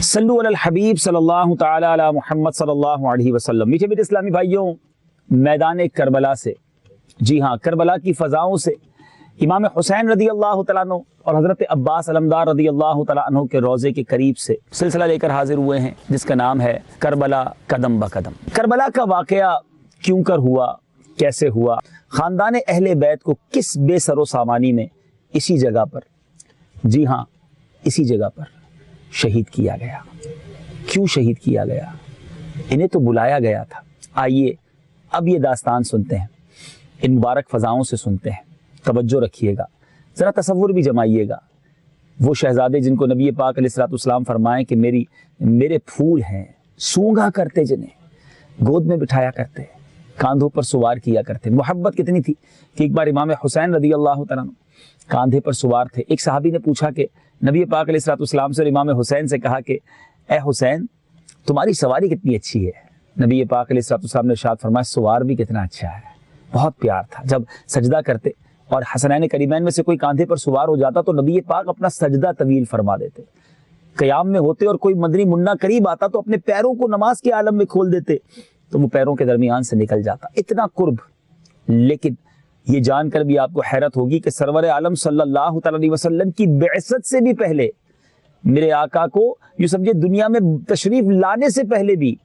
सल्लु अलल हबीब सल्लल्लाहु ताला अला मुहम्मद सल्लल्लाहु अलैहि वसल्लम। मीठे मीठे इस्लामी भाइयों, मैदान करबला से, जी हाँ, करबला की फ़ज़ाओं से इमाम हुसैन रदी अल्लाह तआला अन्हु और हज़रत अब्बास अलमदार रदी अल्लाह तआला अन्हु के रोज़े के करीब से सिलसिला लेकर हाजिर हुए हैं, जिसका नाम है करबला कदम ब कदम। करबला का वाक़या क्यों कर हुआ, कैसे हुआ, ख़ानदान अहले बैत को किस बेसरो सामानी में इसी जगह पर, जी हाँ, इसी जगह पर शहीद किया गया। क्यों शहीद किया गया? इन्हें तो बुलाया गया था। आइए अब ये दास्तान सुनते हैं, इन मुबारक फ़ज़ाओं से सुनते हैं। तवज्जो रखिएगा, ज़रा तसव्वुर भी जमाइएगा। वो शहज़ादे जिनको नबी पाक अलैहिस्सलाम फरमाएं कि मेरे फूल हैं, सूंघा करते, जिन्हें गोद में बिठाया करते, कांधों पर सवार किया करते। मोहब्बत कितनी थी कि एक बार इमाम हुसैन रदी अल्लाह तआला अन्हु कांधे पर सवार थे। एक सहाबी ने पूछा कि नबी पाक अलैहिस्सलाम से, इमाम हुसैन से कहा कि ए हुसैन, तुम्हारी सवारी कितनी अच्छी है। नबी पाक अलैहिस्सलाम ने इरशाद फरमाया, सवार भी कितना अच्छा है। बहुत प्यार था। जब सजदा करते और हसनैन करीमैन में से कोई कांधे पर सवार हो जाता तो नबी पाक अपना सजदा तवील फरमा देते। क़याम में होते और कोई मदनी मुन्ना करीब आता तो अपने पैरों को नमाज के आलम में खोल देते तो वो पैरों के दरमियान से निकल जाता। इतना कुर्ब। लेकिन ये जानकर भी आपको हैरत होगी कि सरवर आलम सल्लल्लाहु अलैहि वसल्लम की बेअसत से भी पहले, मेरे आका को यूं समझे दुनिया में तशरीफ लाने से पहले भी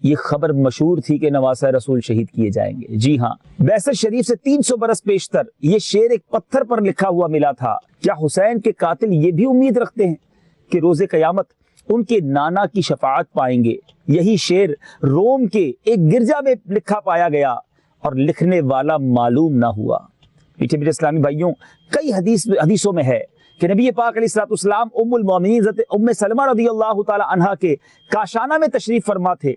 ये खबर मशहूर थी कि नवासा रसूल शहीद किए जाएंगे। जी हाँ, बैसत शरीफ से 300 बरस पेशतर ये शेर एक पत्थर पर लिखा हुआ मिला था। क्या हुसैन के कातिल ये भी उम्मीद रखते हैं कि रोज़े क़यामत उनके नाना की शफाअत पाएंगे? यही शेर रोम के एक गिरजा में लिखा पाया गया और लिखने वाला मालूम ना हुआ। मीठे मीठे इस्लामी भाइयों, कई हदीसों में है कि नबी पाक अलैहिस्सलाम उम्मुल मोमिनीन हज़रत उम्मे सलमा रज़ियल्लाहु ताला अन्हा के काशाना में तशरीफ फरमा थे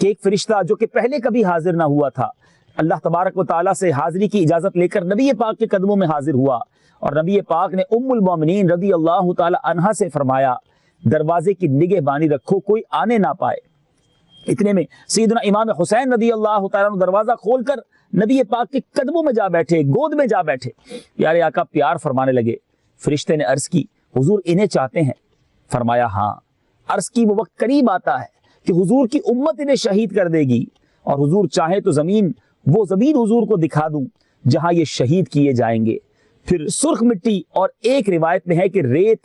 कि एक फरिश्ता जो कि पहले कभी हाजिर ना हुआ था, अल्लाह तबारक व तआला से हाजिरी की इजाज़त लेकर नबी पाक के कदमों में हाजिर हुआ और नबी पाक ने उम्मुल मोमिनीन रज़ियल्लाहु ताला अन्हा से फरमाया, दरवाजे की निगहबानी रखो, कोई आने ना पाए। इतने में सैयदना इमाम हुसैन रदी अल्लाह तआला अन्हु दरवाजा खोलकर नबी पाक के कदमों में जा बैठे, गोद में जा बैठे। प्यारे आका प्यार फरमाने लगे। फरिश्ते ने अर्ज की, हुजूर इन्हें चाहते हैं? फरमाया हाँ। अर्ज की, वो वक्त करीब आता है कि हुजूर की उम्मत इन्हें शहीद कर देगी और हुजूर चाहे तो वो जमीन हुजूर को दिखा दूं जहां ये शहीद किए जाएंगे। फिर सुर्ख मिट्टी और एक रिवायत में है कि रेत,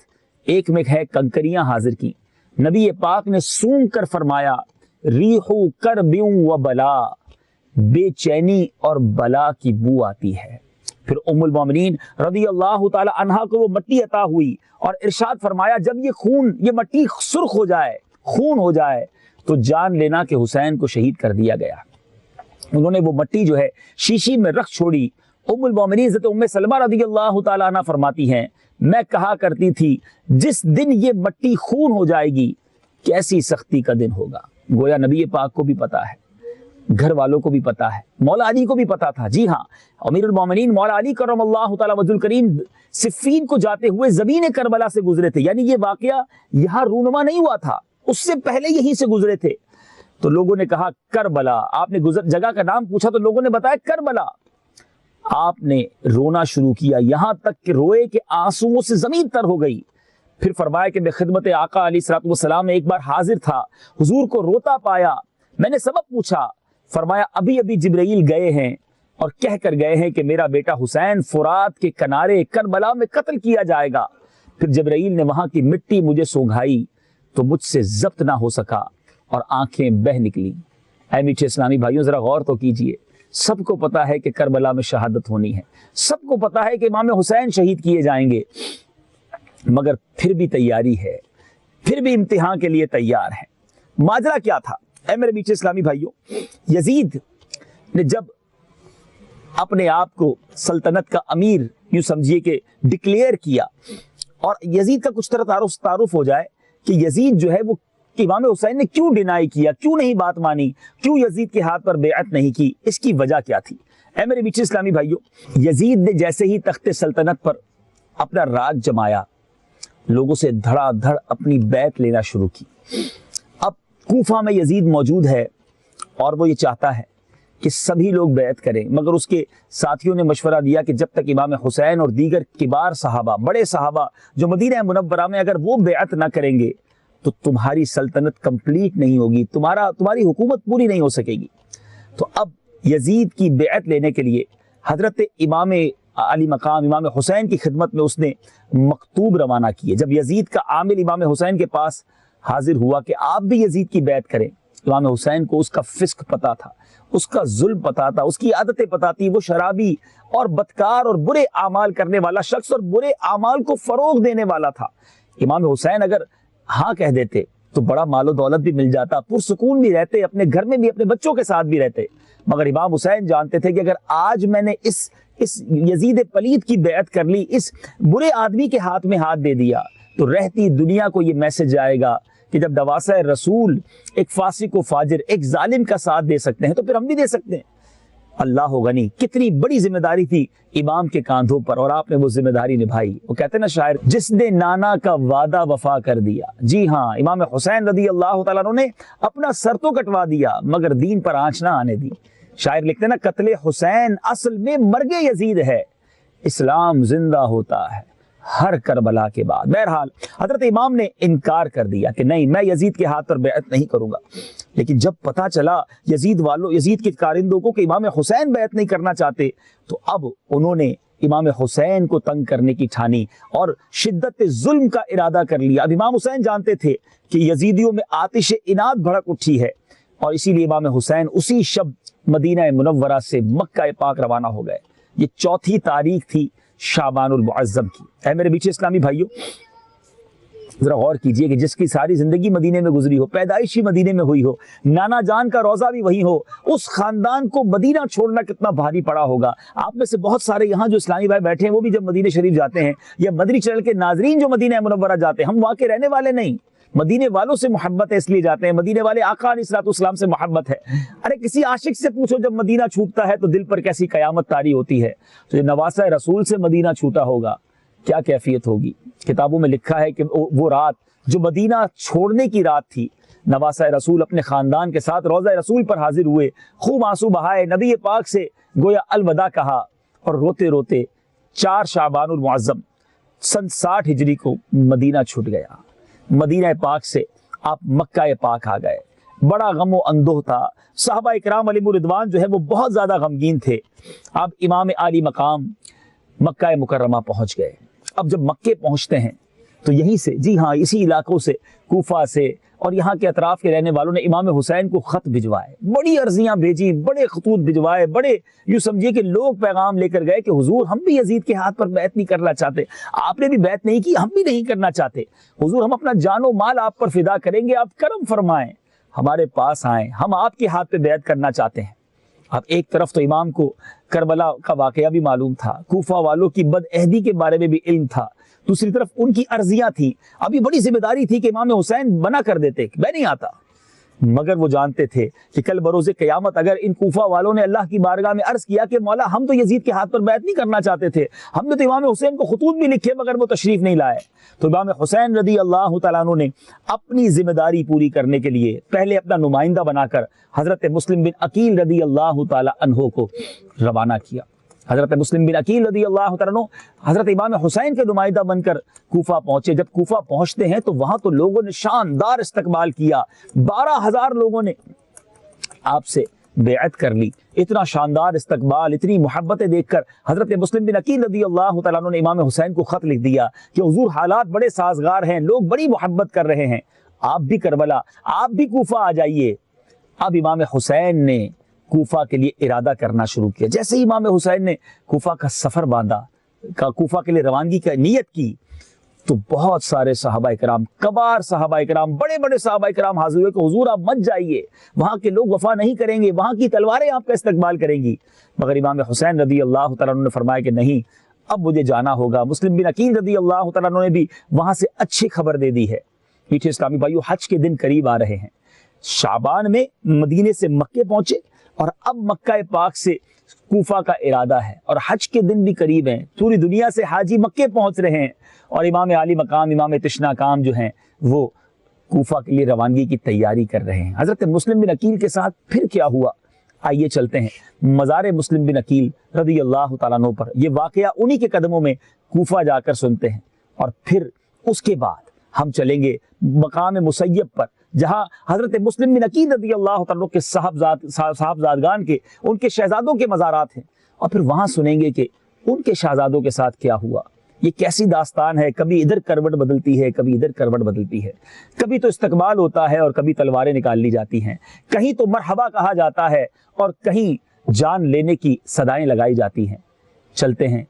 एक में है कंकरियां हाजिर की। नबी पाक ने सूंघ कर फरमाया, रीहू कर ब्यूं व बला, बेचैनी और बला की बू आती है। फिर उम्मुल मोमिनीन रज़ी अल्लाह ताला अन्हा को वो मट्टी अता हुई और इरशाद फरमाया, जब ये मट्टी सुर्ख हो जाए, खून हो जाए, तो जान लेना कि हुसैन को शहीद कर दिया गया। उन्होंने वो मट्टी जो है शीशी में रख छोड़ी। उम्मुल मोमिनीन हज़रत उम्मे सलमा रज़ी अल्लाह ताला अन्हा फरमाती हैं, मैं कहा करती थी, जिस दिन ये मट्टी खून हो जाएगी कैसी सख्ती का दिन होगा। गोया नबी पाक को भी पता है, घर वालों को भी पता है, मौला अली को भी पता था। जी हाँ, अमीरुल मोमिनीन मौला अली करमल्लाहु तआला वजहुल करीम सिफ़ीन को जाते हुए ज़मीन करबला से गुजरे थे। यानी ये वाक़या यहाँ रूनुमा नहीं हुआ था, उससे पहले यहीं से गुजरे थे। तो लोगों ने कहा करबला, आपने जगह का नाम पूछा तो लोगों ने बताया करबला। आपने रोना शुरू किया, यहां तक कि रोए के आंसुओं से जमीन तर हो गई। फिर फरमाया कि मैं खिदमत आका अलैहिस्सलातु वस्सलाम में एक बार हाजिर था, हुजूर को रोता पाया, मैंने सबब पूछा। फरमाया, अभी अभी जिब्राइल गए हैं और कह कर गए हैं कि मेरा बेटा हुसैन फुरात के किनारे करबला में कत्ल किया जाएगा। फिर जिब्राइल ने वहां की मिट्टी मुझे सूंघाई तो मुझसे जब्त ना हो सका और आंखें बह निकली। ऐ मीठे इस्लामी भाइयों, जरा गौर तो कीजिए। सबको पता है कि करबला में शहादत होनी है, सबको पता है कि इमाम हुसैन शहीद किए जाएंगे, मगर फिर भी तैयारी है, फिर भी इम्तिहान के लिए तैयार है। माजरा क्या था? ऐ मेरे मीठे इस्लामी भाइयों, यजीद ने जब अपने आप को सल्तनत का अमीर यूं समझिए कि डिक्लेयर किया, और यजीद का कुछ तरह तारुफ हो जाए कि यजीद जो है वो इमाम हुसैन ने क्यों डिनाई किया, क्यों नहीं बात मानी, क्यों यजीद के हाथ पर बेअत नहीं की, इसकी वजह क्या थी? ऐ मेरे मीठे इस्लामी भाइयों, यजीद ने जैसे ही तख्ते सल्तनत पर अपना राज जमाया, लोगों से धड़ाधड़ अपनी बैत लेना शुरू की। अब कूफा में यजीद मौजूद है और वो ये चाहता है कि सभी लोग बैत करें, मगर उसके साथियों ने मशवरा दिया कि जब तक इमाम हुसैन और दीगर किबार सहाबा, बड़े सहाबा जो मदीना मुनव्वरा में, अगर वो बैत ना करेंगे तो तुम्हारी सल्तनत कंप्लीट नहीं होगी, तुम्हारी हुकूमत पूरी नहीं हो सकेगी। तो अब यजीद की बेअत लेने के लिए हजरत इमाम अली मकाम इमाम हुसैन की खिदमत में उसने मकतूब रवाना किए। जब यजीद का आमिल इमाम हुसैन के पास हाजिर हुआ कि आप भी यजीद की बैत करें, इमाम हुसैन को उसका फिस्क पता था, उसका जुल्म पता था, उसकी आदतें पता थी। वो शराबी और बदकार और बुरे आमाल करने वाला शख्स और बुरे आमाल को फरोग देने वाला था। इमाम हुसैन अगर हाँ कह देते तो बड़ा मालो दौलत भी मिल जाता, पुरसुकून भी रहते, अपने घर में भी अपने बच्चों के साथ भी रहते। मगर इमाम हुसैन जानते थे कि अगर आज मैंने इस यजीद पलीद की बैत कर ली, इस बुरे आदमी के हाथ में हाथ दे दिया, तो रहती दुनिया को ये मैसेज आएगा कि जब नवासा रसूल एक फासिक व फाजिर, एक जालिम का साथ दे सकते हैं तो फिर हम भी दे सकते हैं। अल्लाह गनी, कितनी बड़ी जिम्मेदारी थी इमाम के कांधों पर, और आपने वो जिम्मेदारी निभाई। वो कहते हैं ना शायर, जिसने नाना का वादा वफा कर दिया। जी हाँ, इमाम हुसैन रदी अल्लाह तआला अन्हु ने अपना सर तो कटवा दिया मगर दीन पर आंच ना आने दी। शायर लिखते हैं ना, कत्ले हुसैन असल में मर्गे यजीद है, इस्लाम जिंदा होता है हर करबला के बाद। बहरहाल हजरत इमाम ने इनकार कर दिया कि नहीं, मैं यजीद के हाथ पर बैत नहीं करूंगा। लेकिन जब पता चला यजीद के कारिंदों को कि इमाम हुसैन बैत नहीं करना चाहते, तो अब उन्होंने इमाम हुसैन को तंग करने की ठानी और शिद्दत जुल्म का इरादा कर लिया। अब इमाम हुसैन जानते थे कि यजीदियों में आतिश इनाद भड़क उठी है, और इसीलिए इमाम हुसैन उसी शब मदीना मुनव्वरा से मक्का पाक रवाना हो गए। ये 4 तारीख थी शाबानुल मुअज्जम की। ऐ मेरे बीच इस्लामी भाइयों, जरा गौर कीजिए कि जिसकी सारी जिंदगी मदीने में गुजरी हो, पैदाइश ही मदीने में हुई हो, नाना जान का रोजा भी वही हो, उस खानदान को मदीना छोड़ना कितना भारी पड़ा होगा। आप में से बहुत सारे यहाँ जो इस्लामी भाई बैठे हैं वो भी जब मदीने शरीफ जाते हैं, या मदनी चैनल के नाजरीन जो मदीना मुनव्वरा जाते हैं, हम वहाँ के रहने वाले नहीं, मदीने वालों से मोहब्बत है इसलिए जाते हैं, मदीने वाले आका अलैहिस्सलाम से मोहब्बत है। अरे किसी आशिक से पूछो, जब मदीना छूटता है तो दिल पर कैसी कयामत तारी होती है। तो ये नवासा रसूल से मदीना छूटा होगा, क्या कैफियत होगी। किताबों में लिखा है कि वो रात जो मदीना छोड़ने की रात थी, नवासा रसूल अपने खानदान के साथ रोज़ा रसूल पर हाजिर हुए, खूब आंसू बहाए, नबी पाक से गोया अलविदा कहा, और रोते रोते 4 शाबानुल मुअज्जम सन 60 हिजरी को मदीना छूट गया। मदीना पाक से आप मक्का पाक आ गए। बड़ा गम व अंदोह था। साहबा इकराम अलैहिम रिदवान जो है वो बहुत ज्यादा गमगीन थे। अब इमाम आली मकाम मक्का मुकर्रमा पहुंच गए। अब जब मक्के पहुंचते हैं तो यहीं से, जी हाँ, इसी इलाकों से, कूफा से और यहाँ के अतराफ के रहने वालों ने इमाम हुसैन को खत भिजवाए, बड़ी अर्जियां भेजी, बड़े खतूत भिजवाए, बड़े यूं समझिए कि लोग पैगाम लेकर गए कि हुजूर हम भी यजीद के हाथ पर बैत नहीं करना चाहते, आपने भी बैत नहीं की, हम भी नहीं करना चाहते, हुजूर हम अपना जानो माल आप पर फिदा करेंगे, आप करम फरमाएं, हमारे पास आए, हम आपके हाथ पे बैत करना चाहते हैं। अब एक तरफ तो इमाम को करबला का वाकया भी मालूम था, कूफा वालों की बदअहदी के बारे में भी इल्म था, दूसरी तरफ उनकी अर्जियां थी। अभी बड़ी जिम्मेदारी थी कि इमाम हुसैन बना कर देते, मैं नहीं आता। मगर वो जानते थे कि कल बरोज़े क़यामत अगर इन कूफा वालों ने अल्लाह की बारगाह में अर्ज किया कि मौला हम तो यजीद के हाथ पर बैत नहीं करना चाहते थे, हमने तो इमाम हुसैन को खतूत भी लिखे मगर वो तशरीफ नहीं लाए, तो इमाम हुसैन रदी अल्लाह तआला अन्हु ने अपनी जिम्मेदारी पूरी करने के लिए पहले अपना नुमाइंदा बनाकर हजरत मुस्लिम बिन अकील रदी अल्लाह तआला अन्हु को रवाना किया। हजरत मुस्लिम बिन अकील रदी अल्लाह तआला अन्हु हजरत इमाम हुसैन के नुमाइंदा बनकर कूफा पहुंचे। जब कूफा पहुंचते हैं तो वहां तो लोगों ने शानदार इस्तकबाल किया, 12,000 लोगों ने आपसे बेअत कर ली। इतना शानदार इस्तकबाल, इतनी मोहब्बतें देखकर हजरत मुस्लिम बिन अकील रदी अल्लाह तआला अन्हु ने इमाम हुसैन को खत लिख दिया कि हुजूर हालात बड़े साजगार हैं, लोग बड़ी मोहब्बत कर रहे हैं, आप भी करबला, आप भी कूफा आ जाइए। अब इमाम हुसैन ने कूफा के लिए इरादा करना शुरू किया। जैसे ही इमाम हुसैन ने कूफा का सफर बांधा, कूफा के लिए रवानगी की नीयत की, तो बहुत सारे सहाबा इकराम, कबार सहाबा इकराम, बड़े बड़े सहाबा इकराम हाजिर हुए कि हुजूर आप मत जाइए, वहां के लोग वफा नहीं करेंगे, वहां की तलवारें आपका इस्तकबाल करेंगी। मगर इमाम हुसैन रदी अल्लाह तआला अन्हु ने फरमाया कि नहीं, अब मुझे जाना होगा। मुस्लिम बिन अकील रदी अल्लाह तआला अन्हु ने भी वहां से अच्छी खबर दे दी है। मीठे इस्लामी भाइयों, हज के दिन करीब आ रहे हैं। शाबान में मदीने से मक्के पहुंचे और अब मक्का पाक से कूफा का इरादा है और हज के दिन भी करीब हैं। पूरी दुनिया से हाजी मक्के पहुंच रहे हैं और इमाम आली मकाम, इमाम तशना काम जो हैं वो कूफा के लिए रवानगी की तैयारी कर रहे हैं। हजरत मुस्लिम बिन अकील के साथ फिर क्या हुआ, आइए चलते हैं मज़ार मुस्लिम बिन अकील रदी अल्लाह तआला अन्हु पर। यह वाकया उन्हीं के कदमों में कूफा जाकर सुनते हैं और फिर उसके बाद ہم چلیں گے مقام مسیب پر جہاں حضرت مسلم بن عقیل رضی اللہ تعالیٰ کے صاحبزادگان کے ان کے شہزادوں کے مزارات ہیں، اور پھر وہاں سنیں گے کہ ان کے شہزادوں کے ساتھ کیا ہوا۔ یہ کیسی داستان ہے، کبھی ادھر کروٹ بدلتی ہے، کبھی ادھر کروٹ بدلتی ہے، کبھی تو استقبال ہوتا ہے اور کبھی تلواریں نکال لی جاتی ہیں، کہیں تو مرحبا کہا جاتا ہے اور کہیں جان لینے کی صدائیں لگائی جاتی ہیں۔ چلتے ہیں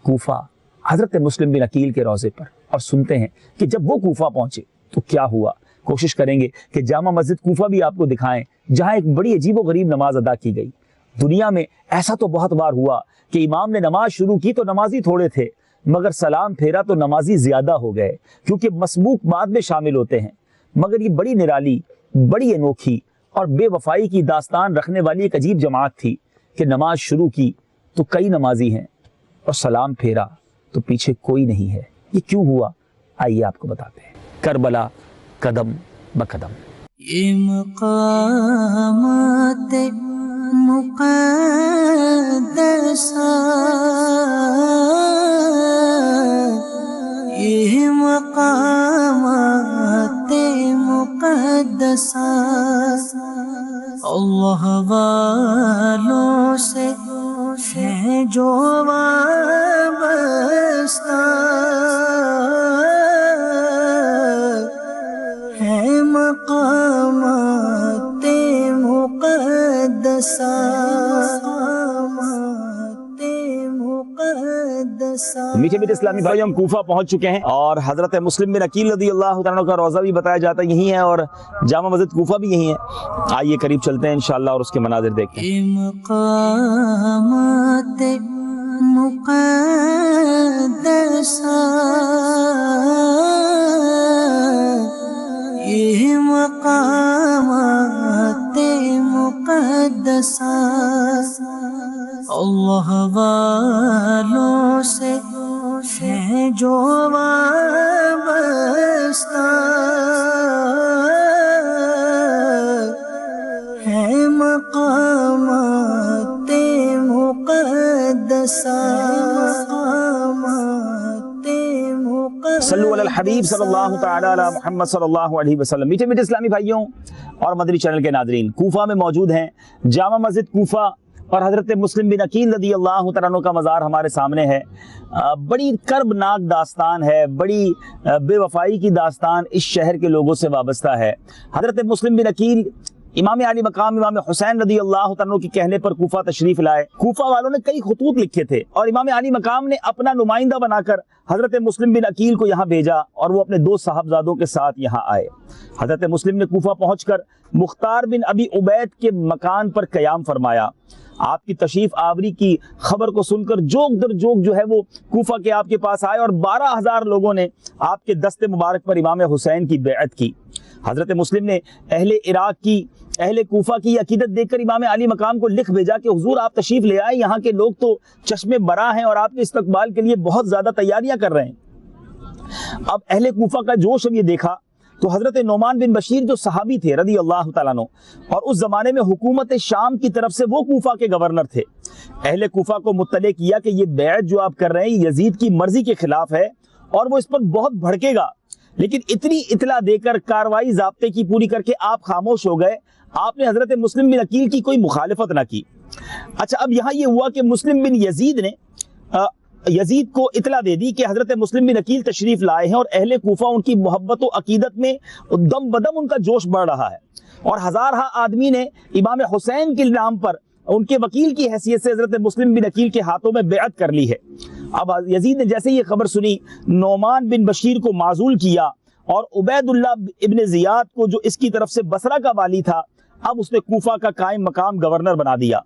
کوفہ حضرت مسلم بن عقیل کے روضے پر اور سنتے ہیں کہ جب وہ کوفہ پہنچے تو کیا ہوا۔ کوشش کریں گے کہ جامع مسجد کوفہ بھی آپ کو دکھائیں جہاں ایک بڑی عجیب و غریب نماز ادا کی گئی۔ دنیا میں ایسا تو بہت بار ہوا کہ امام نے نماز شروع کی تو نمازی تھوڑے تھے، مگر سلام پھیرا تو نمازی زیادہ ہو گئے، کیونکہ مسبوق بعد میں شامل ہوتے ہیں۔ مگر یہ بڑی نرالی، بڑی انوکھی اور بے وفائی کی داستان رکھنے والی ایک عجیب جماعت تھی کہ نماز شروع کی تو کئی نمازی ہیں اور سلام پھیرا تو پیچھے کوئی نہیں ہے۔ یہ کیوں ہوا؟ آئیے آپ کو بتاتے ہیں۔ کربلا قدم بقدم۔ یہ مقامات مقدسہ، یہ مقامات مقدسہ اللہ والوں سے ہے جو وابستہ، ہے مقامات مقدسہ، میٹھے میٹھے اسلامی بھائی، ہم کوفہ پہنچ چکے ہیں اور حضرت مسلم بن عقیل رضی اللہ تعالیٰ کا روضہ بھی بتایا جاتا ہے یہی ہے اور جامع مسجد کوفہ بھی یہی ہے۔ آئیے قریب چلتے ہیں انشاءاللہ اور اس کے مناظر دیکھتے ہیں۔ یہ مقامات مقدسہ، یہ مقامات مقدسہ اللہ والوں سے ہے جو وابستہ، ہے مقامات مقدسہ، صلو علی الحبیب صلی اللہ تعالی علی محمد صلی اللہ علیہ وسلم۔ میٹھے میٹھے اسلامی بھائیوں اور مدنی چینل کے ناظرین، کوفہ میں موجود ہیں جامع مسجد کوفہ اور حضرت مسلم بن عقیل رضی اللہ تعالیٰ عنہ کا مزار ہمارے سامنے ہے۔ بڑی کربناک داستان ہے، بڑی بے وفائی کی داستان اس شہر کے لوگوں سے وابستہ ہے۔ حضرت مسلم بن عقیل امام علی مقام امام حسین رضی اللہ تعالیٰ عنہ کے کہنے پر کوفہ تشریف لائے۔ کوفہ والوں نے کئی خطوط لکھے تھے اور امام علی مقام نے اپنا نمائندہ بنا کر حضرت مسلم بن عقیل کو یہاں بھیجا اور وہ اپنے دو صاحبزادوں کے ساتھ یہاں آئے۔ حضرت مسلم نے کوفہ پہنچ کر مختار بن ابی عبید کے مکان پر قیام فرمایا۔ آپ کی تشریف آوری کی خبر کو سن کر جوگ در جوگ جو ہے وہ کوفہ کے آپ کے پاس آئے اور 12,000 لوگوں نے آپ کے دست مبارک پر امام حسین کی بیعت کی۔ حضرت مسلم نے اہل عراق کی، اہل کوفہ کی عقیدت دیکھ کر امام علی مقام کو لکھ بھیجا کہ حضور آپ تشریف لے آئے، یہاں کے لوگ تو چشمے برا ہیں اور آپ کے استقبال کے لیے بہت زیادہ تیاریاں کر رہے ہیں۔ اب اہل کوفہ کا جوش اب یہ دیکھا تو حضرت نعمان بن بشیر جو صحابی تھے رضی اللہ تعالیٰ عنہ اور اس زمانے میں حکومت شام کی طرف سے وہ کوفہ کے گورنر تھے، اہل کوفہ کو مطلع کیا کہ یہ بیعت جو آپ کر رہے ہیں یزید کی مرضی کے خلاف ہے اور وہ اس پر بہت بھڑکے گا، لیکن اتنی اطلاع دے کر کاروائی ضابطے کی پوری کر کے آپ خاموش ہو گئے، آپ نے حضرت مسلم بن عقیل کی کوئی مخالفت نہ کی۔ اچھا، اب یہاں یہ ہوا کہ مسلم بن یزید نے یزید کو اطلاع دے دی کہ حضرت مسلم بن عقیل تشریف لائے ہیں اور اہل کوفہ ان کی محبت و عقیدت میں دم بدم ان کا جوش بڑھ رہا ہے، اور ہزارہ آدمی نے امام حسین کے نام پر ان کے وکیل کی حیثیت سے حضرت مسلم بن عقیل کے ہاتھوں میں بیعت کر لی ہے۔ اب یزید نے جیسے یہ خبر سنی، نعمان بن بشیر کو معزول کیا اور عبید اللہ ابن زیاد کو جو اس کی طرف سے بصرہ کا والی تھا، اب اس نے کوفہ کا قائم مقام گورنر بنا دیا۔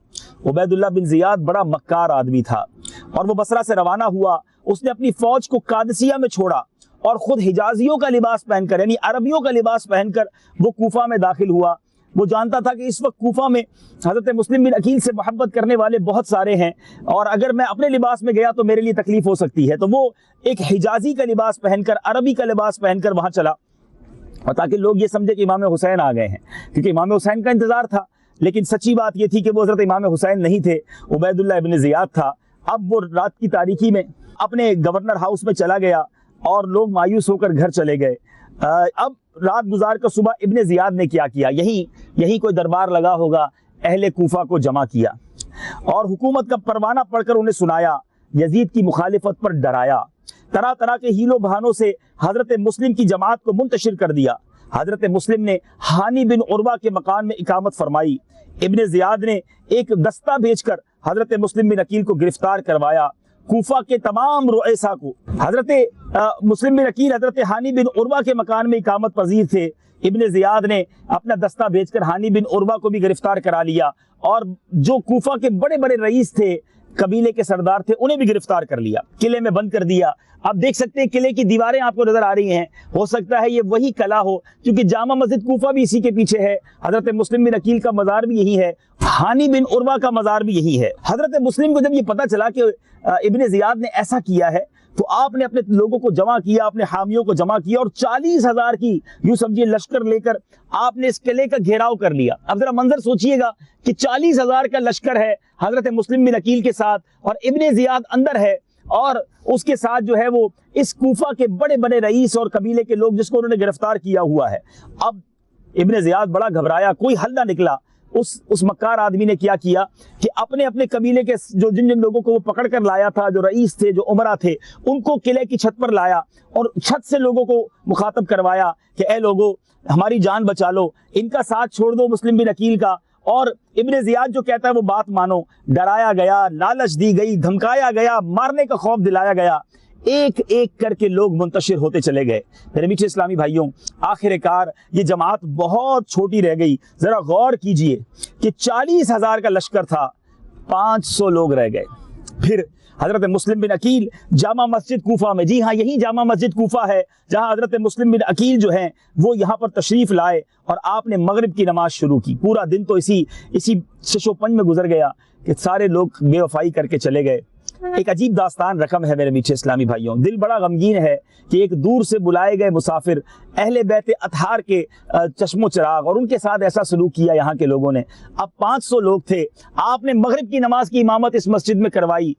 عبید اللہ بن زیاد بڑا مکار آدمی تھا اور وہ بصرہ سے روانہ ہوا، اس نے اپنی فوج کو قادسیہ میں چھوڑا اور خود حجازیوں کا لباس پہن کر یعنی عربیوں کا لباس پہن کر وہ کوفہ میں داخل ہوا۔ وہ جانتا تھا کہ اس وقت کوفہ میں حضرت مسلم بن عقیل سے محبت کرنے والے بہت سارے ہیں اور اگر میں اپنے لباس میں گیا تو میرے لیے تکلیف ہو سکتی ہے، تو وہ ایک حجازی کا لباس پہن کر، عربی کا لباس پہن کر وہاں چلا، اور تاکہ لوگ یہ سمجھے کہ امام حسین آ گئے ہیں، کیونکہ امام حسین کا انتظار تھا، لیکن سچی بات یہ تھی کہ وہ حضرت امام حسین نہیں تھے، عبید اللہ ابن زیاد تھا۔ اب وہ رات کی تاریکی میں اپنے گورنر ہاؤس میں چلا گیا، اور لوگ مایوس ہو کر گھر چلے گئے۔ اب رات گزار کر صبح ابن زیاد نے کیا کیا، یہی کوئی دربار لگا ہوگا، اہل کوفہ کو جمع کیا اور حکومت کا پروانہ پڑھ کر انہیں سنایا، یزید کی مخالفت پر ڈرایا، طرح طرح کے ہیلو بہانوں سے حضرت مسلم کی جماعت کو منتشر کر دیا۔ حضرت مسلم نے ہانی بن عروہ کے مکان میں اقامت فرمائی۔ ابن زیاد نے ایک دستہ بھیج کر حضرت مسلم بن عقیل کو گرفتار کروایا۔ کوفہ کے تمام رؤسا کو حضرت مسلم بن عقیل حضرت ہانی بن عروہ کے مکان میں اقامت پذیر تھے۔ ابن زیاد نے اپنا دستہ بھیج کر ہانی بن عروہ کو بھی گرفتار کرا لیا، اور جو کوفہ کے بڑے بڑے رئیس تھے، قبیلے کے سردار تھے، انہیں بھی گرفتار کر لیا، قلعے میں بند کر دیا۔ آپ دیکھ سکتے ہیں قلعے کی دیواریں آپ کو نظر آ رہی ہیں، ہو سکتا ہے یہ وہی قلعہ ہو، کیونکہ جامع مسجد کوفہ بھی اسی کے پیچھے ہے، حضرت مسلم بن عقیل کا مزار بھی یہی ہے، ہانی بن عروہ کا مزار بھی یہی ہے۔ حضرت مسلم کو جب یہ پتہ چلا کہ ابن زیاد نے ایسا کیا ہے، تو آپ نے اپنے لوگوں کو جمع کیا، اپنے حامیوں کو جمع کیا، اور 40,000 کی یوں سمجھیے لشکر لے کر آپ نے اس قلعے کا گھیراؤ کر لیا۔ اب ذرا منظر سوچئے گا کہ 40,000 کا لشکر ہے حضرت مسلم بن عقیل کے ساتھ، اور ابن زیاد اندر ہے، اور اس کے ساتھ جو ہے وہ اس کوفہ کے بڑے بڑے رئیس اور قبیلے کے لوگ جس کو انہوں نے گرفتار کیا ہوا ہے۔ اب ابن زیاد بڑا گھبرایا، کوئی حل نہ نکلا۔ اس مکار آدمی نے کیا کہ اپنے قبیلے کے جن لوگوں کو وہ پکڑ کر لایا تھا، جو رئیس تھے، جو عمرہ تھے، ان کو قلعے کی چھت پر لایا اور چھت سے لوگوں کو مخاطب کروایا کہ اے لوگو، ہماری جان بچا لو، ان کا ساتھ چھوڑ دو مسلم بن عقیل کا، اور ابن زیاد جو کہتا ہے وہ بات مانو۔ ڈرایا گیا، لالچ دی گئی، دھمکایا گیا، مارنے کا خوف دلایا گیا، ایک ایک کر کے لوگ منتشر ہوتے چلے گئے۔ میرے میٹھے اسلامی بھائیوں، آخر کار یہ جماعت بہت چھوٹی رہ گئی۔ ذرا غور کیجئے کہ 40,000 کا لشکر تھا، 500 لوگ رہ گئے۔ پھر حضرت مسلم بن عقیل جامع مسجد کوفہ میں، جی ہاں یہی جامع مسجد کوفہ ہے جہاں حضرت مسلم بن عقیل جو ہیں وہ یہاں پر تشریف لائے، اور آپ نے مغرب کی نماز شروع کی۔ پورا دن تو اسی شش و پنج میں گزر گیا کہ سارے لوگ بے وفائی کر کے چلے گئے۔ ایک عجیب داستان رقم ہے میرے میٹھے اسلامی بھائیوں، دل بڑا غمگین ہے کہ ایک دور سے بلائے گئے مسافر اہل بیت اطہار کے چشم و چراغ، اور ان کے ساتھ ایسا سلوک کیا یہاں کے لوگوں نے۔ اب 500 لوگ تھے، آپ نے مغرب کی نماز کی امامت اس مسجد میں کروائی۔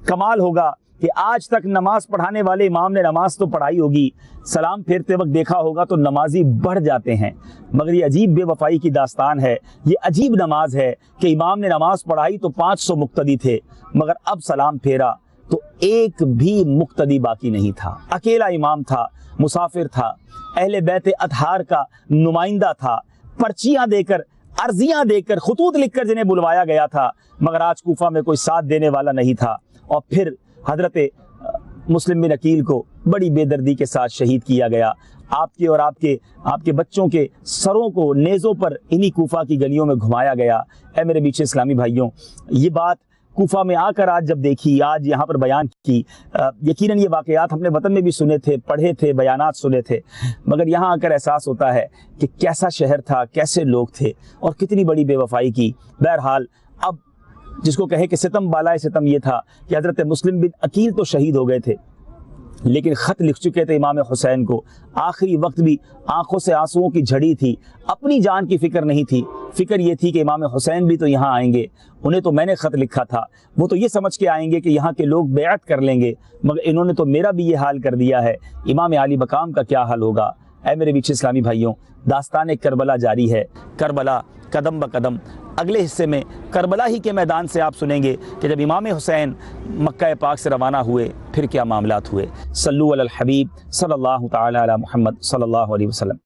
کمال ہوگا کہ آج تک نماز پڑھانے والے امام نے نماز تو پڑھائی ہوگی، سلام پھیرتے وقت دیکھا ہوگا تو نمازی بڑھ جاتے ہیں، مگر یہ عجیب بے وفائی کی داستان ہے، یہ عجیب نماز ہے کہ امام نے نماز پڑھائی تو 500 مقتدی تھے، مگر اب سلام پھیرا تو ایک بھی مقتدی باقی نہیں تھا، اکیلا امام تھا، مسافر تھا، اہل بیت اطہار کا نمائندہ تھا، پرچیاں دے کر، عرضیاں دے کر، خطوط لکھ کر جنہیں بلوایا گیا تھا، مگر آج کوفہ میں کوئی ساتھ دینے والا نہیں تھا۔ اور پھر حضرت مسلم بن عقیل کو بڑی بے دردی کے ساتھ شہید کیا گیا۔ آپ کے اور آپ کے بچوں کے سروں کو نیزوں پر انہی کوفہ کی گلیوں میں گھمایا گیا۔ اے میرے میٹھے اسلامی بھائیوں، یہ بات کوفہ میں آ کر آج جب دیکھی، آج یہاں پر بیان کی، یقیناً یہ واقعات ہم نے وطن میں بھی سنے تھے، پڑھے تھے، بیانات سنے تھے، مگر یہاں آ کر احساس ہوتا ہے کہ کیسا شہر تھا، کیسے لوگ تھے، اور کتنی بڑی بے وفائی کی۔ بہرحال اب جس کو کہے کہ ستم بالائے ستم یہ تھا کہ حضرت مسلم بن عقیل تو شہید ہو گئے تھے، لیکن خط لکھ چکے تھے امام حسین کو، آخری وقت بھی آنکھوں سے آنسوؤں کی جھڑی تھی، اپنی جان کی فکر نہیں تھی، فکر یہ تھی کہ امام حسین بھی تو یہاں آئیں گے، انہیں تو میں نے خط لکھا تھا، وہ تو یہ سمجھ کے آئیں گے کہ یہاں کے لوگ بیعت کر لیں گے، مگر انہوں نے تو میرا بھی یہ حال کر دیا ہے، امام علی مقام کا کیا حال ہوگا۔ اے میرے میٹھے اسلامی بھائیوں، داستان کربلا جاری ہے، کربلا قدم بقدم۔ اگلے حصے میں کربلا ہی کے میدان سے آپ سنیں گے کہ جب امام حسین مکہ پاک سے روانہ ہوئے پھر کیا معاملات ہوئے۔ صلو علی الحبیب صلی اللہ تعالی علی محمد صلی اللہ علیہ وسلم۔